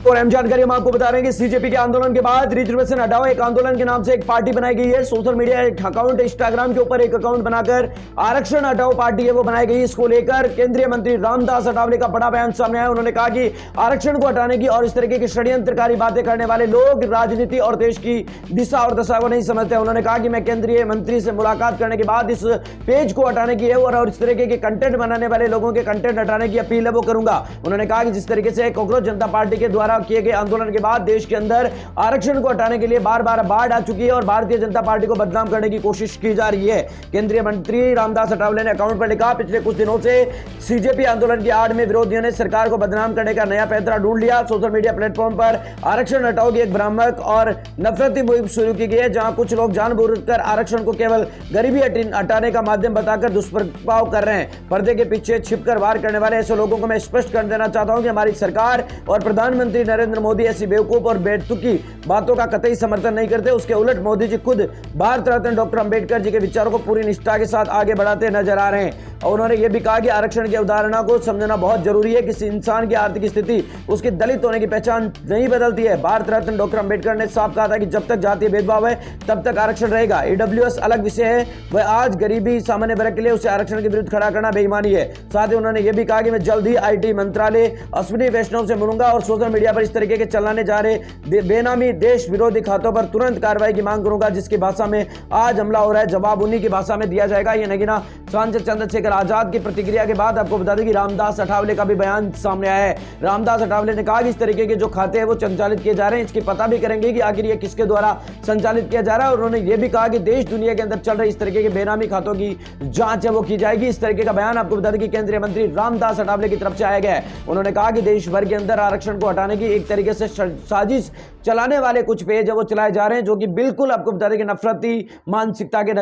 और अहम जानकारी हम आपको बता रहे हैं कि सीजेपी के आंदोलन के बाद रिजर्वेशन हटाओ एक आंदोलन के नाम से एक पार्टी बनाई गई है। सोशल मीडिया एक अकाउंट, इंस्टाग्राम के ऊपर एक अकाउंट बनाकर आरक्षण हटाओ पार्टी है वो बनाई गई। इसको लेकर केंद्रीय मंत्री रामदास अठावले का बड़ा बयान सामने आया। उन्होंने कहा कि आरक्षण को हटाने की और इस तरीके की षड्यंत्रकारी बातें करने वाले लोग राजनीति और देश की दिशा और दशा को नहीं समझते। उन्होंने कहा कि मैं केंद्रीय मंत्री से मुलाकात करने के बाद इस पेज को हटाने की है और इस तरीके के कंटेंट बनाने वाले लोगों के कंटेंट हटाने की अपील है वो करूंगा। उन्होंने कहा कि जिस तरीके से कांग्रेस जनता पार्टी के द्वारा किए गए आंदोलन के बाद देश के अंदर आरक्षण को हटाने के लिए बार बार बाढ़ आ चुकी है और भारतीय जनता पार्टी को बदनाम करने की कोशिश की जा रही है। केंद्रीय मंत्री रामदास अठावले ने अकाउंट पर लिखा, पिछले कुछ दिनों से सीजेपी आंदोलन की आड़ में विरोधियों ने सरकार को बदनाम करने का नया पैंतरा ढूंढ लिया। सोशल मीडिया प्लेटफॉर्म पर आरक्षण हटाओ की एक भ्रामक और नफरती मुहिम शुरू की गई है, जहां कुछ लोग जानबूझकर आरक्षण को केवल गरीबी हटाने का माध्यम बताकर दुष्प्रभाव कर रहे हैं। पर्दे के पीछे छिपकर वार करने वाले ऐसे लोगों को मैं स्पष्ट कर देना चाहता हूं कि हमारी सरकार और प्रधानमंत्री नरेंद्र मोदी ऐसी बेवकूफ और बेतुकी बातों का कतई समर्थन नहीं करते। उसके उलट मोदी जी खुद भारत रत्न डॉक्टर अंबेडकर जी के विचारों को पूरी निष्ठा के साथ आगे बढ़ाते नजर आ रहे हैं। और उन्होंने यह भी कहा कि आरक्षण की अवधारणा को समझना बहुत जरूरी है। किसी इंसान की आर्थिक स्थिति उसके दलित होने की पहचान नहीं बदलती है। भारत रत्न डॉक्टर अंबेडकर ने साफ कहा था कि जब तक जातीय भेदभाव है तब तक आरक्षण रहेगा। ईडब्ल्यूएस अलग विषय है, वह आज गरीबी सामान्य वर्ग के लिए उसे आरक्षण के विरुद्ध खड़ा करना बेईमानी है। साथ ही उन्होंने यह भी कहा कि मैं जल्द ही आईटी मंत्रालय अश्विनी वैष्णव से मिलूंगा और सोशल मीडिया पर इस तरीके के चलाने जा रहे बेनामी देश विरोधी खातों पर तुरंत कार्रवाई की मांग करूंगा। जिसकी भाषा में आज हमला हो रहा है जवाब उन्हीं की भाषा में दिया जाएगा। ये नगीना सांसद चंद्रशेखर आजाद की प्रतिक्रिया के बाद आपको बता दें कि रामदास अठावले का भी बयान सामने आया है। रामदास अठावले ने कहा कि इस तरीके के जो खाते हैं वो संचालित किए जा रहे हैं, इसकी पता भी करेंगे कि आखिर ये किसके द्वारा संचालित किया जा रहा है। और उन्होंने ये भी कहा कि देश दुनिया के अंदर चल रहे इस तरीके के बेनामी खातों की जांच है वो की जाएगी। इस तरीके का बयान आपको बता दें कि केंद्रीय मंत्री रामदास अठावले की तरफ से आया गया है। उन्होंने कहा कि देश भर के अंदर आरक्षण को हटाने की एक तरीके से साजिश चलाने वाले कुछ पेज है वो चलाए जा रहे हैं, जो कि बिल्कुल आपको बता दें कि नफरती मानसिकता के